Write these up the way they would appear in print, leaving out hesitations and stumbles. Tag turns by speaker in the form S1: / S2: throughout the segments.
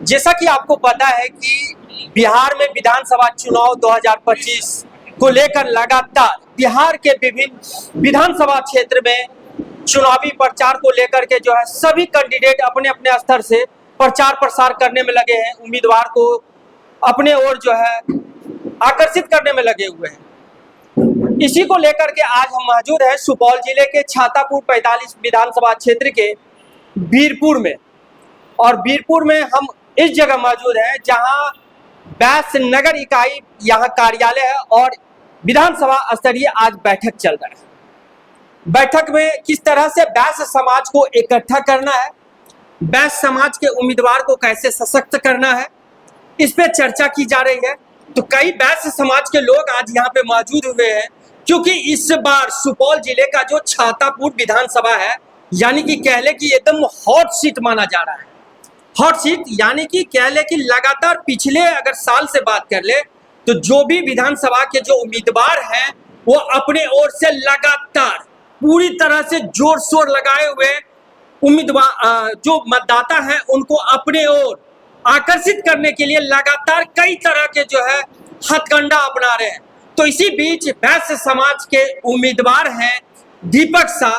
S1: जैसा कि आपको पता है कि बिहार में विधानसभा चुनाव 2025 को लेकर लगातार बिहार के विभिन्न विधानसभा क्षेत्र में चुनावी प्रचार को लेकर के जो है सभी कैंडिडेट अपने अपने स्तर से प्रचार प्रसार करने में लगे हैं, उम्मीदवार को अपने ओर जो है आकर्षित करने में लगे हुए हैं। इसी को लेकर के आज हम मौजूद हैं सुपौल जिले के छातापुर 45 विधानसभा क्षेत्र के वीरपुर में, और वीरपुर में हम इस जगह मौजूद हैं जहां बैस नगर इकाई यहाँ कार्यालय है और विधानसभा स्तरीय आज बैठक चल रहा है। बैठक में किस तरह से बैस समाज को इकट्ठा करना है, बैस समाज के उम्मीदवार को कैसे सशक्त करना है, इस पे चर्चा की जा रही है। तो कई बैस समाज के लोग आज यहाँ पे मौजूद हुए हैं, क्योंकि इस बार सुपौल जिले का जो छातापुर विधानसभा है यानी कि कह ले कि एकदम हॉट सीट माना जा रहा है। हॉट सीट यानी कि कह ले कि लगातार पिछले अगर साल से बात कर ले तो जो भी विधानसभा के जो उम्मीदवार हैं वो अपने ओर से लगातार पूरी तरह से जोर शोर लगाए हुए उम्मीदवार जो मतदाता हैं उनको अपने ओर आकर्षित करने के लिए लगातार कई तरह के जो है हथकंडा अपना रहे हैं। तो इसी बीच बैस समाज के उम्मीदवार हैं दीपक शाह,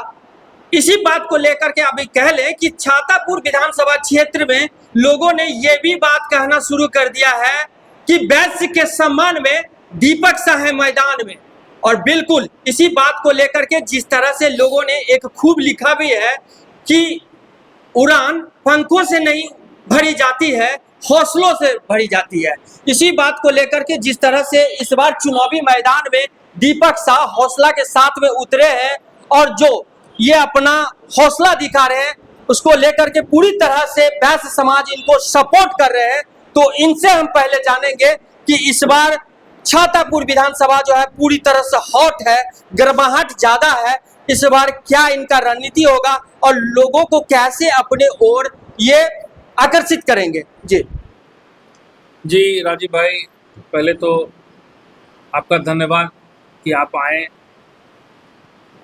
S1: इसी बात को लेकर के अभी कह लें कि छातापुर विधानसभा क्षेत्र में लोगों ने ये भी बात कहना शुरू कर दिया है कि बैस के सम्मान में दीपक शाह है मैदान में। और बिल्कुल इसी बात को लेकर के जिस तरह से लोगों ने एक खूब लिखा भी है कि उड़ान पंखों से नहीं भरी जाती है, हौसलों से भरी जाती है। इसी बात को लेकर के जिस तरह से इस बार चुनावी मैदान में दीपक शाह हौसला के साथ में उतरे हैं और जो ये अपना हौसला दिखा रहे हैं उसको लेकर के पूरी तरह से बैस समाज इनको सपोर्ट कर रहे हैं। तो इनसे हम पहले जानेंगे कि इस बार छातापुर विधानसभा जो है पूरी तरह से हॉट है, गर्माहट ज्यादा है, इस बार क्या इनका रणनीति होगा और लोगों को कैसे अपने ओर ये आकर्षित करेंगे।
S2: जी राजीव भाई, पहले तो आपका धन्यवाद कि आप आए।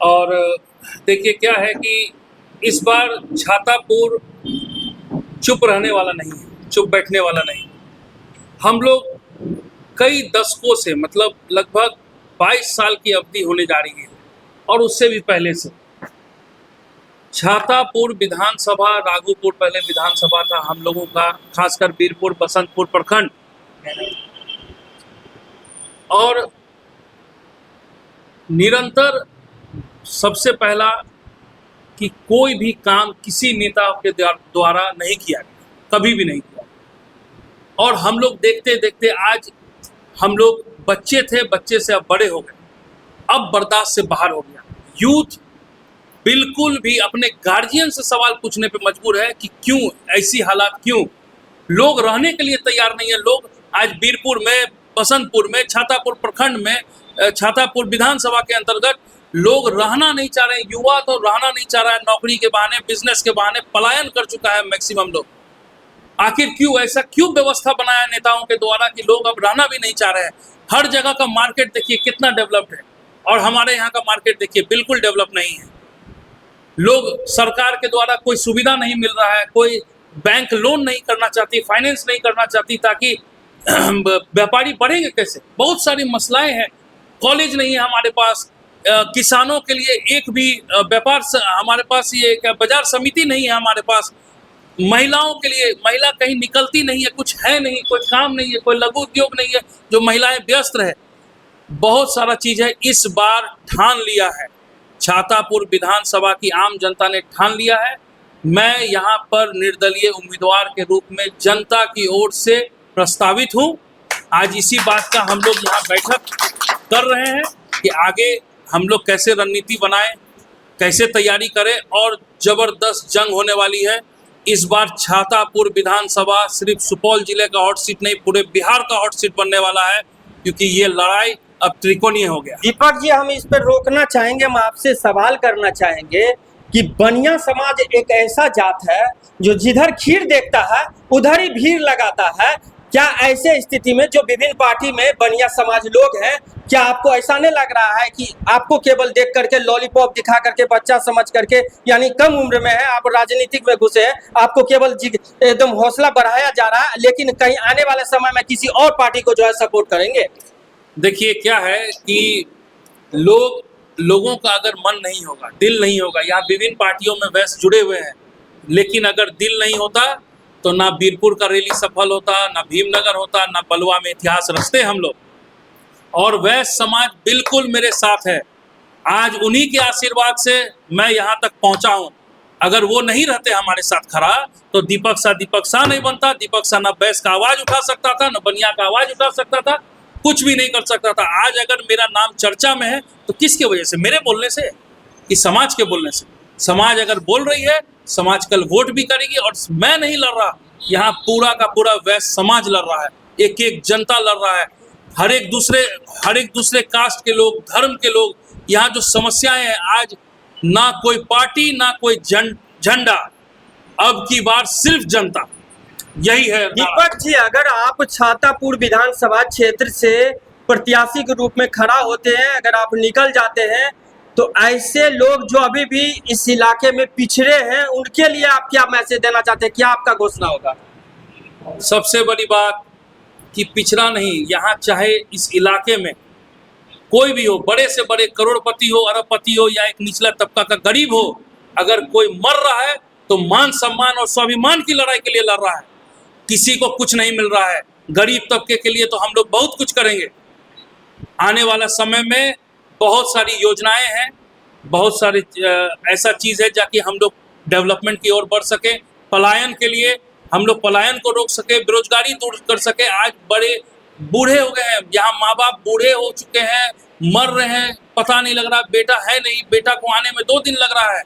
S2: और देखिए क्या है कि इस बार छातापुर चुप रहने वाला नहीं है, चुप बैठने वाला नहीं। हम लोग कई दशकों से मतलब लगभग 22 साल की अवधि होने जा रही है और उससे भी पहले से छातापुर विधानसभा, राघोपुर पहले विधानसभा था हम लोगों का, खासकर वीरपुर बसंतपुर प्रखंड, और निरंतर सबसे पहला कि कोई भी काम किसी नेता के द्वारा नहीं किया गया, कभी भी नहीं किया। और हम लोग देखते देखते आज हम लोग बच्चे थे, बच्चे से अब बड़े हो गए, अब बर्दाश्त से बाहर हो गया। यूथ बिल्कुल भी अपने गार्जियन से सवाल पूछने पे मजबूर है कि क्यों ऐसी हालात, क्यों लोग रहने के लिए तैयार नहीं है। लोग आज वीरपुर में, बसंतपुर में, छातापुर प्रखंड में, छातापुर विधानसभा के अंतर्गत लोग रहना नहीं चाह रहे हैं। युवा तो रहना नहीं चाह रहा है, नौकरी के बहाने, बिजनेस के बहाने पलायन कर चुका है मैक्सिमम लोग। आखिर क्यों ऐसा, क्यों व्यवस्था बनाया नेताओं के द्वारा कि लोग अब रहना भी नहीं चाह रहे हैं। हर जगह का मार्केट देखिए कितना डेवलप्ड है और हमारे यहाँ का मार्केट देखिए बिल्कुल डेवलप नहीं है। लोग सरकार के द्वारा कोई सुविधा नहीं मिल रहा है, कोई बैंक लोन नहीं करना चाहती, फाइनेंस नहीं करना चाहती, ताकि व्यापारी बढ़ेंगे कैसे। बहुत सारी मसलाएं हैं, कॉलेज नहीं है हमारे पास, किसानों के लिए एक भी व्यापार हमारे पास, ये क्या बाजार समिति नहीं है हमारे पास, महिलाओं के लिए महिला कहीं निकलती नहीं है, कुछ है नहीं, कोई काम नहीं है, कोई लघु उद्योग नहीं है जो महिलाएं व्यस्त रहे। बहुत सारा चीज है। इस बार ठान लिया है, छातापुर विधानसभा की आम जनता ने ठान लिया है। मैं यहाँ पर निर्दलीय उम्मीदवार के रूप में जनता की ओर से प्रस्तावित हूँ। आज इसी बात का हम लोग यहाँ बैठक कर रहे हैं कि आगे हम लोग कैसे रणनीति बनाएं, कैसे तैयारी करें, और जबरदस्त जंग होने वाली है। इस बार छातापुर विधानसभा सिर्फ सुपौल जिले का हॉट सीट नहीं, पूरे बिहार का हॉट सीट बनने वाला है, क्योंकि ये लड़ाई अब त्रिकोणीय हो गया।
S1: दीपक जी, हम इस पर रोकना चाहेंगे, हम आपसे सवाल करना चाहेंगे कि बनिया समाज एक ऐसा जात है जो जिधर खीर देखता है उधर ही भीड़ लगाता है। क्या ऐसे स्थिति में जो विभिन्न पार्टी में बनिया समाज लोग हैं क्या आपको ऐसा नहीं लग रहा है कि आपको केवल देख करके लॉलीपॉप दिखा करके बच्चा समझ करके, यानी कम उम्र में है आप, राजनीतिक में घुसे हैं, आपको केवल एकदम हौसला बढ़ाया जा रहा है, लेकिन कहीं आने वाले समय में किसी और पार्टी को जो है सपोर्ट करेंगे?
S2: देखिए क्या है कि लोगों का अगर मन नहीं होगा, दिल नहीं होगा, यहाँ विभिन्न पार्टियों में वैसे जुड़े हुए हैं, लेकिन अगर दिल नहीं होता तो ना बीरपुर का रैली सफल होता, ना भीमनगर होता, ना बलुआ में इतिहास रचते हम लोग। और वैश्य समाज बिल्कुल मेरे साथ है। आज उन्हीं के आशीर्वाद से मैं यहाँ तक पहुँचा हूँ। अगर वो नहीं रहते हमारे साथ खड़ा तो दीपक शाह नहीं बनता। दीपक शाह ना वैश्य का आवाज़ उठा सकता था, ना बनिया का आवाज़ उठा सकता था, कुछ भी नहीं कर सकता था। आज अगर मेरा नाम चर्चा में है तो किसके वजह से? मेरे बोलने से, कि समाज के बोलने से। समाज अगर बोल रही है, समाज कल वोट भी करेगी। और मैं नहीं लड़ रहा, यहाँ पूरा का पूरा वैश्य समाज लड़ रहा है, एक एक जनता लड़ रहा है। हर एक दूसरे कास्ट के लोग, धर्म के लोग, यहाँ जो समस्याएं हैं, आज ना कोई पार्टी ना कोई झंडा, अब की बार सिर्फ जनता, यही है।
S1: दीपक जी, अगर आप छातापुर विधानसभा क्षेत्र से प्रत्याशी के रूप में खड़ा होते हैं, अगर आप निकल जाते हैं, तो ऐसे लोग जो अभी भी इस इलाके में पिछड़े हैं, उनके लिए आप क्या मैसेज देना चाहते हैं? क्या आपका घोषणा होगा?
S2: सबसे बड़ी बात कि पिछड़ा नहीं, यहाँ चाहे इस इलाके में कोई भी हो, बड़े से बड़े करोड़पति हो, अरबपति हो, या एक निचला तबका का गरीब हो, अगर कोई मर रहा है तो मान सम्मान और स्वाभिमान की लड़ाई के लिए लड़ रहा है। किसी को कुछ नहीं मिल रहा है। गरीब तबके के लिए तो हम लोग बहुत कुछ करेंगे। आने वाला समय में बहुत सारी योजनाएं हैं, बहुत सारी ऐसा चीज़ है जाकि हम लोग डेवलपमेंट की ओर बढ़ सके। पलायन के लिए हम लोग पलायन को रोक सके, बेरोजगारी दूर कर सके। आज बड़े बूढ़े हो गए हैं, यहाँ माँ बाप बूढ़े हो चुके हैं, मर रहे हैं, पता नहीं लग रहा, बेटा है नहीं, बेटा को आने में 2 दिन लग रहा है।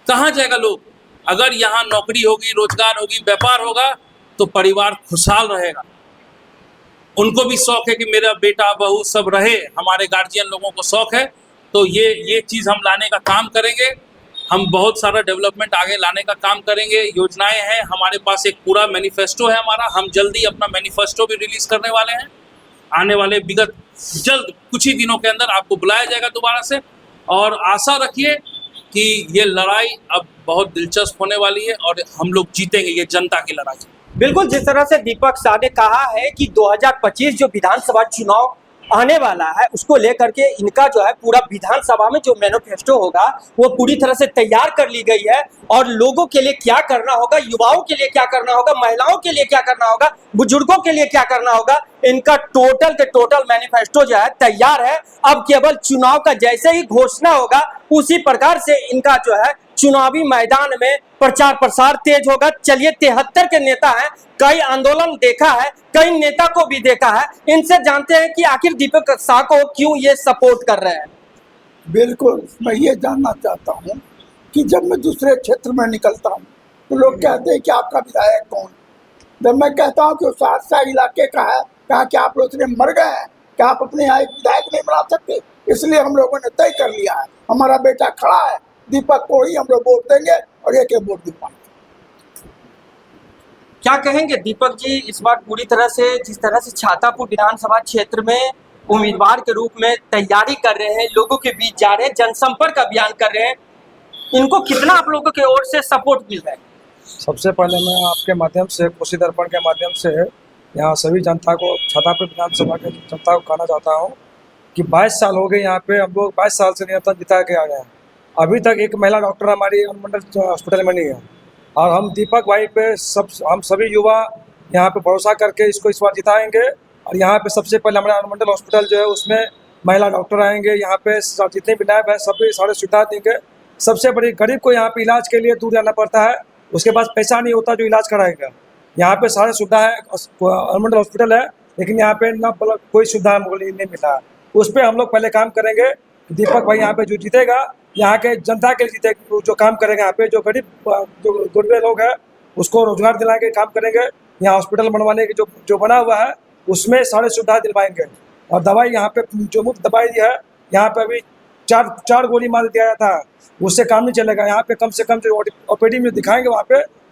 S2: कहाँ जाएगा लोग? अगर यहाँ नौकरी होगी, रोजगार होगी, व्यापार होगा तो परिवार खुशहाल रहेगा। उनको भी शौक है कि मेरा बेटा बहू सब रहे, हमारे गार्जियन लोगों को शौक है। तो ये चीज़ हम लाने का काम करेंगे। हम बहुत सारा डेवलपमेंट आगे लाने का काम करेंगे। योजनाएं हैं हमारे पास, एक पूरा मैनिफेस्टो है हमारा। हम जल्दी अपना मैनिफेस्टो भी रिलीज करने वाले हैं। आने वाले जल्द कुछ ही दिनों के अंदर आपको बुलाया जाएगा दोबारा से। और आशा रखिए कि ये लड़ाई अब बहुत दिलचस्प होने वाली है और हम लोग जीतेंगे ये जनता की लड़ाई।
S1: बिल्कुल, जिस तरह से दीपक शाह ने कहा है कि 2025 जो विधानसभा चुनाव आने वाला है, उसको लेकर के इनका जो है पूरा विधानसभा में जो मैनिफेस्टो होगा वो पूरी तरह से तैयार कर ली गई है। और लोगों के लिए क्या करना होगा, युवाओं के लिए क्या करना होगा, महिलाओं के लिए क्या करना होगा, बुजुर्गों के लिए क्या करना होगा, इनका टोटल के टोटल मैनिफेस्टो जो है तैयार है। अब केवल चुनाव का जैसे ही घोषणा होगा उसी प्रकार से इनका जो है चुनावी मैदान में प्रचार प्रसार तेज होगा। चलिए, 73 के नेता हैं, कई आंदोलन देखा है, कई नेता को भी देखा है, इनसे जानते हैं कि आखिर दीपक शाह को क्यों ये सपोर्ट कर रहे हैं।
S3: बिल्कुल, मैं ये जानना चाहता हूँ कि जब मैं दूसरे क्षेत्र में निकलता हूँ तो लोग कहते हैं कि आपका विधायक कौन? जब मैं कहता हूँ कि वो सहरसा इलाके का है, कहा कि आप लोग इतने मर गए हैं कि आप अपने यहाँ एक विधायक नहीं बना सकते, इसलिए हम लोगों ने तय कर लिया है, हमारा बेटा खड़ा है, दीपक को ही हम लोग वोट देंगे और एक वोट दिलवाएंगे।
S1: क्या कहेंगे दीपक जी, इस बार पूरी तरह से जिस तरह से छातापुर विधानसभा क्षेत्र में उम्मीदवार के रूप में तैयारी कर रहे हैं, लोगों के बीच जा रहे हैं, जनसंपर्क अभियान कर रहे हैं, इनको कितना आप लोगों की ओर से सपोर्ट मिल रहा है?
S4: सबसे पहले मैं आपके माध्यम से, कोसी दर्पण के माध्यम से यहाँ सभी जनता को, छातापुर विधानसभा के जनता को कहना चाहता हूँ कि 22 साल हो गए यहाँ पे, हम लोग 22 साल से निरंतर जिता के आ गए हैं। अभी तक एक महिला डॉक्टर हमारी अनुमंडल हॉस्पिटल में नहीं है। और हम दीपक भाई पे हम सभी युवा यहाँ पे भरोसा करके इसको इस बार जिताएंगे। और यहाँ पे सबसे पहले हमारा अनुमंडल हॉस्पिटल जो है उसमें महिला डॉक्टर आएंगे, यहाँ पे जितने भी नायब है सभी सारे सुविधा देंगे। सबसे बड़ी, गरीब को यहाँ पे इलाज के लिए दूर जाना पड़ता है, उसके पास पैसा नहीं होता जो इलाज कराएगा। यहाँ पे सारे सुविधा है, अनुमंडल हॉस्पिटल है, लेकिन यहाँ पे ना कोई सुविधा हमको नहीं मिला। उस पर हम लोग पहले काम करेंगे। दीपक भाई यहाँ पे जो जीतेगा, यहाँ के जनता के लिए जीतेगा, जो काम करेंगे, यहाँ पे जो गरीब जो गुरबे लोग हैं उसको रोजगार दिलाने के काम करेंगे। यहाँ हॉस्पिटल बनवाने के जो बना हुआ है उसमें सारे सुविधा दिलवाएंगे। और दवाई यहाँ पे जो मुफ्त दवाई है, यहाँ पे अभी चार गोली मार दिया जाता है, उससे काम नहीं चलेगा। यहाँ पे कम से कम जो ओपीडी में दिखाएंगे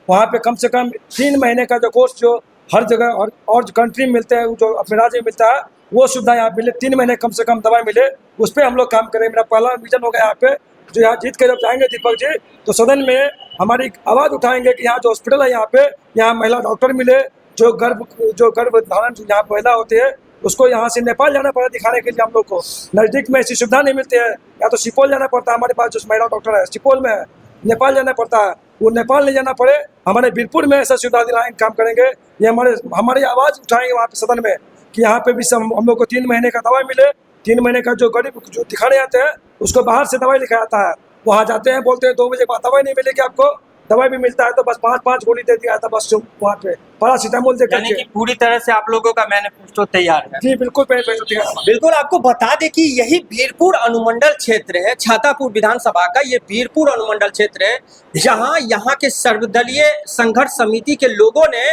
S4: वहाँ पे कम से कम 3 महीने का जो कोर्स जो हर जगह और कंट्री में मिलते हैं, जो अपने राज्य में मिलता है, वो सुविधा यहाँ मिले, 3 महीने कम से कम दवाई मिले, उस पर हम लोग काम करें। मेरा पहला विजन होगा यहाँ पे, जो यहाँ जीत के जब जाएंगे दीपक जी तो सदन में हमारी आवाज़ उठाएंगे कि यहाँ जो हॉस्पिटल है यहाँ पे, यहाँ महिला डॉक्टर मिले, जो गर्भ धारण यहाँ महिला होती है उसको यहाँ से नेपाल जाना पड़ा दिखाने के लिए। हम लोग को नज़दीक में ऐसी सुविधा नहीं मिलती है, या तो सुपौल जाना पड़ता है, हमारे पास जो महिला डॉक्टर है सुपौल में है, नेपाल जाना पड़ता है, वो नेपाल नहीं जाना पड़े, हमारे बीरपुर में ऐसा सुविधा दिलाएंगे, काम करेंगे। ये हमारी आवाज़ उठाएंगे वहाँ पे सदन में कि यहाँ पे भी हम लोग को 3 महीने का दवाई मिले। 3 महीने का जो गरीब जो दिखाने आते हैं उसको बाहर से दवाई लिखा जाता है, वहाँ जाते हैं बोलते हैं 2 बजे बाद दवाई नहीं मिलेगी आपको, दवाई भी मिलता है तो बस 5 गोली दे दिया था बस वहाँ पे पैरासीटामोल दे
S1: यानी कि पूरी तरह से आप लोगों का मैनिफेस्टो तैयार है।
S4: जी बिल्कुल तैयार।
S1: बिल्कुल, आपको बता दें कि यही बीरपुर अनुमंडल क्षेत्र है, छातापुर विधानसभा का ये बीरपुर अनुमंडल क्षेत्र है, जहां यहाँ के सर्वदलीय संघर्ष समिति के लोगों ने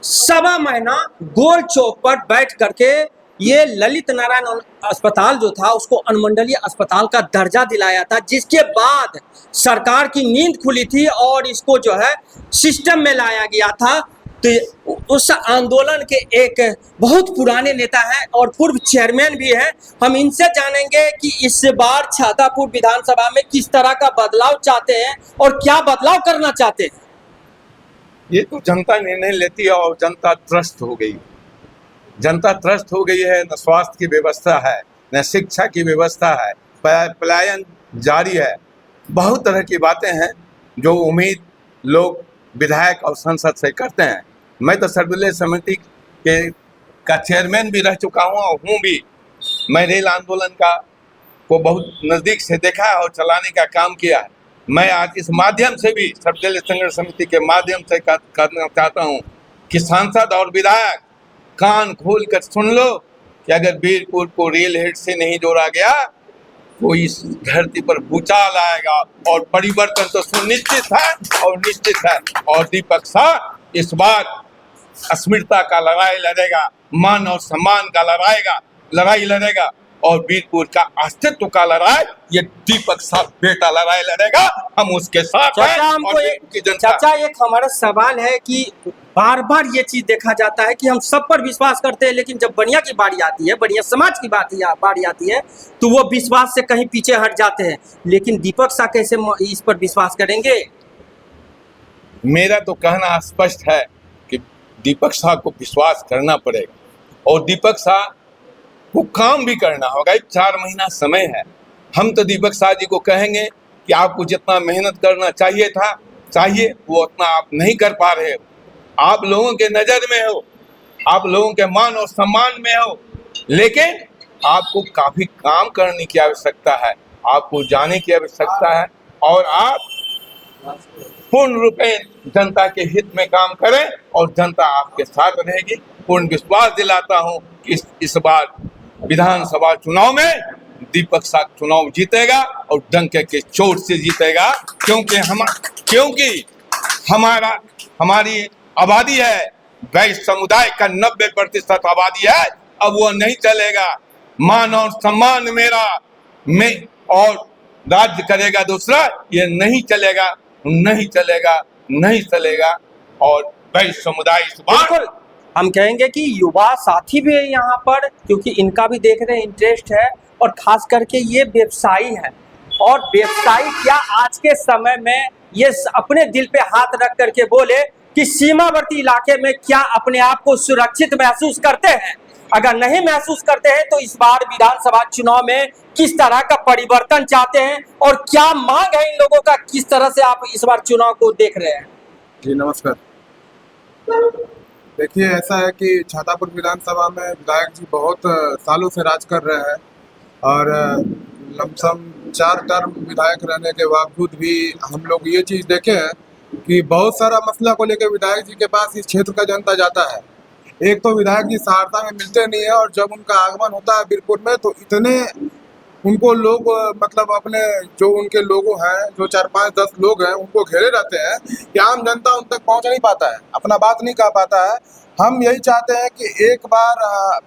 S1: 1.25 महीना गोल चौक पर बैठ करके ये ललित नारायण अस्पताल जो था उसको अनुमंडलीय अस्पताल का दर्जा दिलाया था, जिसके बाद सरकार की नींद खुली थी और इसको जो है सिस्टम में लाया गया था। तो उस आंदोलन के एक बहुत पुराने नेता हैं और पूर्व चेयरमैन भी हैं, हम इनसे जानेंगे कि इस बार छातापुर विधानसभा में किस तरह का बदलाव चाहते हैं और क्या बदलाव करना चाहते हैं।
S5: ये तो जनता निर्णय लेती है और जनता त्रस्त हो गई, जनता त्रस्त हो गई है। न स्वास्थ्य की व्यवस्था है, न शिक्षा की व्यवस्था है, पलायन जारी है, बहुत तरह की बातें हैं जो उम्मीद लोग विधायक और संसद से करते हैं। मैं तो सर्वदलीय समिति का चेयरमैन भी रह चुका हूँ और हूँ भी। मैं रेल आंदोलन को बहुत नज़दीक से देखा है और चलाने का काम किया है। मैं आज इस माध्यम से भी सर्वदलीय संघर्ष समिति के माध्यम से करना चाहता हूँ कि सांसद और विधायक कान खोल कर सुन लो कि अगर बीरपुर को रेल हेड से नहीं जोड़ा गया तो इस धरती पर भूचाल आएगा और परिवर्तन तो सुनिश्चित है और निश्चित है। और दीपक साह इस बार अस्मिता का लड़ाई लड़ेगा, मान और सम्मान का लड़ाई लड़ेगा और बीरपुर का अस्तित्व का लड़ाई ये दीपक साह बेटा लड़ाई लड़ेगा। हम उसके साथ हैं।
S1: चाचा एक हमारा सवाल है कि बार बार ये चीज देखा जाता है कि हम सब पर विश्वास करते हैं, लेकिन जब बनिया की बारी आती है, बनिया समाज की बारी आती है तो वो विश्वास से कहीं पीछे हट जाते हैं। लेकिन दीपक साह कैसे इस पर विश्वास करेंगे?
S5: मेरा तो कहना स्पष्ट है कि दीपक साह को विश्वास करना पड़ेगा और दीपक साह को काम भी करना होगा। 4 महीना समय है। हम तो दीपक साह जी को कहेंगे कि आपको जितना मेहनत करना चाहिए वो उतना आप नहीं कर पा रहे हो। आप लोगों के नज़र में हो, आप लोगों के मान और सम्मान में हो, लेकिन आपको काफ़ी काम करने की आवश्यकता है, आपको जाने की आवश्यकता है और आप पूर्ण रूपेण जनता के हित में काम करें और जनता आपके साथ रहेगी। पूर्ण विश्वास दिलाता हूं कि इस बार विधानसभा चुनाव में दीपक साह चुनाव जीतेगा और डंके के चोट से जीतेगा, क्योंकि हमारी आबादी है, वैश्य समुदाय का 90% आबादी है। अब वो नहीं चलेगा। मान और सम्मान मेरा में और राज्य करेगा दूसरा, ये नहीं चलेगा। और वैश्य समुदाय इस बार
S1: हम कहेंगे कि युवा साथी भी है यहाँ पर, क्योंकि इनका भी देख रहे हैं इंटरेस्ट है और खास करके ये व्यवसायी है। और व्यवसायी क्या आज के समय में ये अपने दिल पे हाथ रख करके बोले कि सीमावर्ती इलाके में क्या अपने आप को सुरक्षित महसूस करते हैं? अगर नहीं महसूस करते हैं तो इस बार विधानसभा चुनाव में किस तरह का परिवर्तन चाहते हैं और क्या मांग है इन लोगों का, किस तरह से आप इस बार चुनाव को देख रहे हैं?
S6: जी नमस्कार। देखिए, ऐसा है कि छातापुर विधानसभा में विधायक जी बहुत सालों से राज कर रहे हैं और लमसम 4 टर्म विधायक रहने के बावजूद भी हम लोग ये चीज़ देखे हैं कि बहुत सारा मसला को लेकर विधायक जी के पास इस क्षेत्र का जनता जाता है। एक तो विधायक जी सहरसा में मिलते नहीं है और जब उनका आगमन होता है बीरपुर में तो इतने उनको लोग मतलब अपने जो उनके लोगों हैं, जो 4, 5, 10 लोग हैं, उनको घेरे रहते हैं कि आम जनता उन तक पहुंच नहीं पाता है, अपना बात नहीं कह पाता है। हम यही चाहते हैं कि एक बार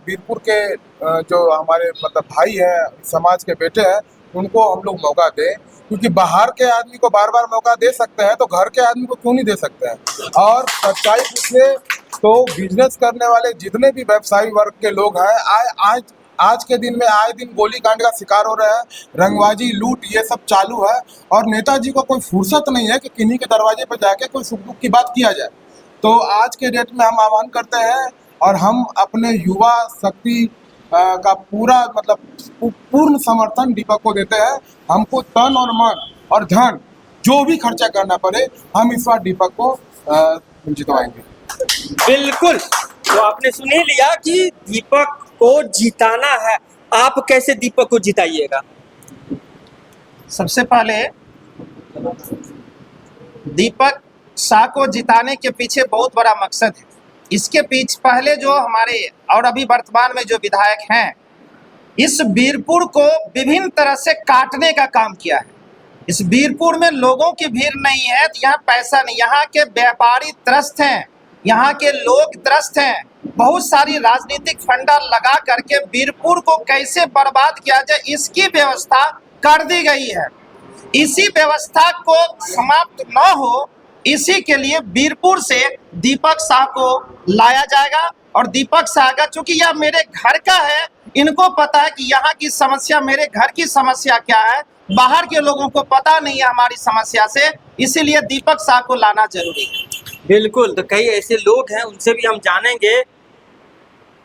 S6: बीरपुर के जो हमारे मतलब भाई हैं, समाज के बेटे हैं, उनको हम लोग मौका दें, क्योंकि बाहर के आदमी को बार बार मौका दे सकते हैं तो घर के आदमी को क्यों नहीं दे सकते हैं। और सच्चाई पूछिए तो बिजनेस करने वाले जितने भी व्यवसायी वर्ग के लोग हैं आज के दिन में आए दिन गोलीकांड का शिकार हो रहे हैं, रंगबाजी लूट ये सब चालू है। और नेताजी को कोई फुर्सत नहीं है कि किन्हीं के दरवाजे पर जाके कोई सुख दुख की बात किया जाए। तो आज के डेट में हम आह्वान करते हैं और हम अपने युवा शक्ति का पूरा मतलब पूर्ण समर्थन दीपक को देते हैं। हमको तन और मन और धन जो भी खर्चा करना पड़े हम इस बार दीपक को जितवाएंगे।
S1: बिल्कुल, तो आपने सुन ही लिया कि दीपक को जिताना है। आप कैसे दीपक को जिताइएगा?
S7: सबसे पहले दीपक शाह को जिताने के पीछे बहुत बड़ा मकसद है। इसके पीछे पहले जो हमारे और अभी वर्तमान में जो विधायक हैं, इस बीरपुर को विभिन्न तरह से काटने का काम किया है। इस बीरपुर में लोगों की भीड़ नहीं है, तो यहाँ पैसा नहीं, यहाँ के व्यापारी त्रस्त हैं, यहाँ के लोग त्रस्त हैं। बहुत सारी राजनीतिक फंडा लगा करके बीरपुर को कैसे बर्बाद किया जाए इसकी व्यवस्था कर दी गई है। इसी व्यवस्था को समाप्त न हो, इसी के लिए बीरपुर से दीपक शाह को लाया जाएगा। और दीपक शाह का चूंकि यह मेरे घर का है, इनको पता है कि यहाँ की समस्या, मेरे घर की समस्या क्या है, बाहर के लोगों को पता नहीं है हमारी समस्या से, इसीलिए दीपक शाह को लाना जरूरी है।
S1: बिल्कुल, तो कई ऐसे लोग हैं, उनसे भी हम जानेंगे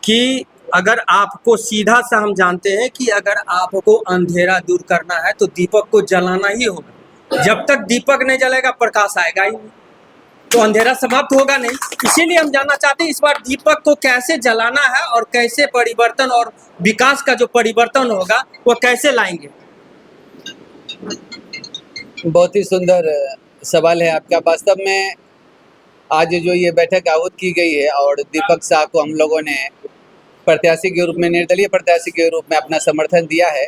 S1: कि अगर आपको सीधा सा हम जानते हैं कि अगर आपको अंधेरा दूर करना है तो दीपक को जलाना ही होगा। जब तक दीपक नहीं जलेगा प्रकाश आएगा ही नहीं, तो अंधेरा समाप्त होगा नहीं। इसीलिए हम जानना चाहते हैं इस बार दीपक को कैसे जलाना है और कैसे परिवर्तन और विकास का जो परिवर्तन होगा वो कैसे लाएंगे।
S8: बहुत ही सुंदर सवाल है आपका। वास्तव में आज जो ये बैठक आहूत की गई है और दीपक शाह को हम लोगों ने प्रत्याशी के रूप में, निर्दलीय प्रत्याशी के रूप में अपना समर्थन दिया है,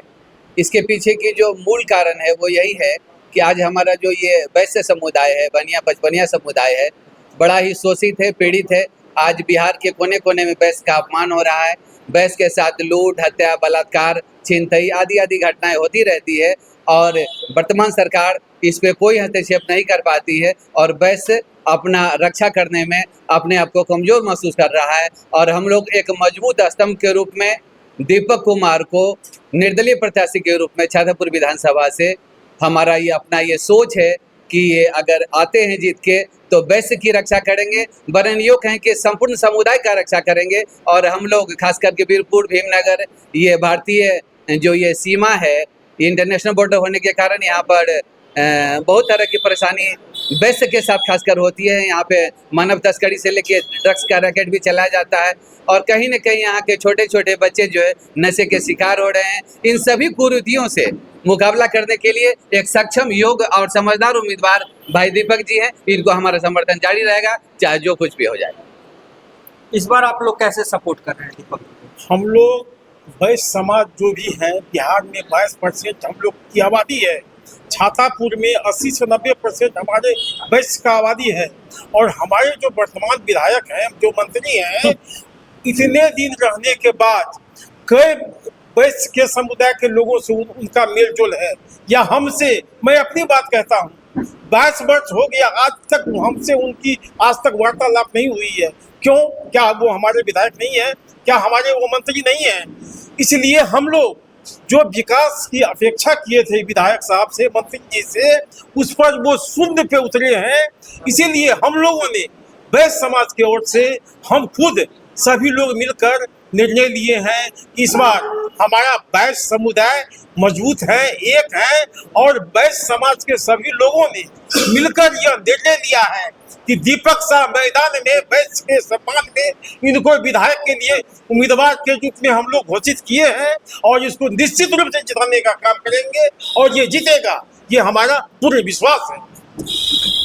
S8: इसके पीछे की जो मूल कारण है वो यही है कि आज हमारा जो ये वैश्य समुदाय है, बनिया पचपनिया समुदाय है, बड़ा ही शोषित है, पीड़ित है। आज बिहार के कोने कोने में वैश्य का अपमान हो रहा है। वैश्य के साथ लूट, हत्या, बलात्कार, छिनतई आदि आदि घटनाएं होती रहती है और वर्तमान सरकार इस पे कोई हस्तक्षेप नहीं कर पाती है और वैश्य अपना रक्षा करने में अपने आप को कमज़ोर महसूस कर रहा है। और हम लोग एक मजबूत स्तंभ के रूप में दीपक कुमार को निर्दलीय प्रत्याशी के रूप में छातापुर विधानसभा से हमारा ये अपना ये सोच है कि ये अगर आते हैं जीत के तो वैश्य की रक्षा करेंगे, वरन यो कहें कि संपूर्ण समुदाय का रक्षा करेंगे। और हम लोग खास करके बीरपुर, भीमनगर, ये भारतीय जो ये सीमा है, इंटरनेशनल बॉर्डर होने के कारण यहाँ पर बहुत तरह की परेशानी वैश्य के साथ खासकर होती है। यहाँ पे मानव तस्करी से लेके ड्रग्स का रैकेट भी चलाया जाता है और कहीं न कहीं यहाँ के छोटे छोटे बच्चे जो है नशे के शिकार हो रहे हैं। इन सभी कुरीतियों से मुकाबला करने के लिए एक सक्षम, योग्य और समझदार उम्मीदवार भाई दीपक जी हैं। इनको हमारा समर्थन जारी रहेगा, चाहे जो कुछ भी हो जाए।
S1: इस बार आप लोग कैसे सपोर्ट कर रहे हैं दीपक?
S9: हम लोग वैश्य समाज जो भी है, बिहार में 22% हम लोग की आबादी है। छातापुर में 80 से 90% हमारे वैश्य का आबादी है और हमारे जो वर्तमान विधायक हैं, जो मंत्री हैं, इतने दिन रहने के बाद कई वैश्य के समुदाय के लोगों से उनका मेल जोल है या हमसे, मैं अपनी बात कहता हूँ, 22 वर्ष हो गया आज तक हमसे उनकी आज तक वार्तालाप नहीं हुई है। क्यों? क्या वो हमारे विधायक नहीं है? क्या हमारे वो मंत्री नहीं है? इसलिए हम लोग जो विकास की अपेक्षा किए थे विधायक साहब से, मंत्री जी से, उस पर वो शून्य पे उतरे हैं। इसीलिए हम लोगों ने वैश्य समाज की ओर से हम खुद सभी लोग मिलकर निर्णय लिए हैं कि इस बार हमारा वैश्य समुदाय मजबूत है, एक है और वैश्य समाज के सभी लोगों ने मिलकर यह निर्णय लिया है कि दीपक शाह मैदान में वैश्य के सम्मान में इनको विधायक के लिए उम्मीदवार के रूप में हम लोग घोषित किए हैं और इसको निश्चित रूप से जिताने का काम करेंगे और ये जीतेगा, ये हमारा पूर्ण विश्वास है।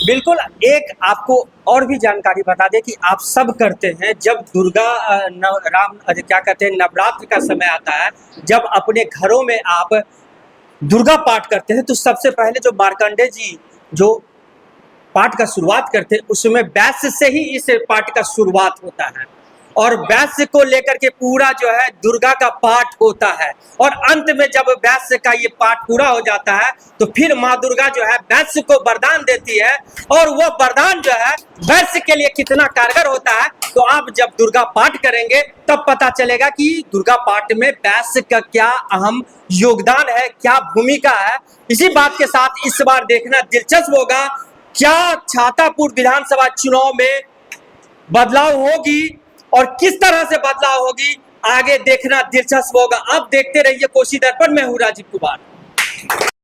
S1: बिल्कुल। एक आपको और भी जानकारी बता दें कि आप सब करते हैं जब क्या कहते हैं, नवरात्र का समय आता है, जब अपने घरों में आप दुर्गा पाठ करते हैं तो सबसे पहले जो मार्कंडे जी जो पाठ का शुरुआत करते हैं उसमें वैश्य से ही इस पाठ का शुरुआत होता है और वैश्य को लेकर के पूरा जो है दुर्गा का पाठ होता है और अंत में जब वैश्य का ये पाठ पूरा हो जाता है तो फिर माँ दुर्गा जो है वैश्य को वरदान देती है और वो वरदान जो है वैश्य के लिए कितना कारगर होता है तो आप जब दुर्गा पाठ करेंगे तब पता चलेगा कि दुर्गा पाठ में वैश्य का क्या अहम योगदान है, क्या भूमिका है। इसी बात के साथ इस बार देखना दिलचस्प होगा, क्या छातापुर विधानसभा चुनाव में बदलाव होगी और किस तरह से बदलाव होगी, आगे देखना दिलचस्प होगा। अब देखते रहिए कोसी दर्पण में हूं राजीव कुमार।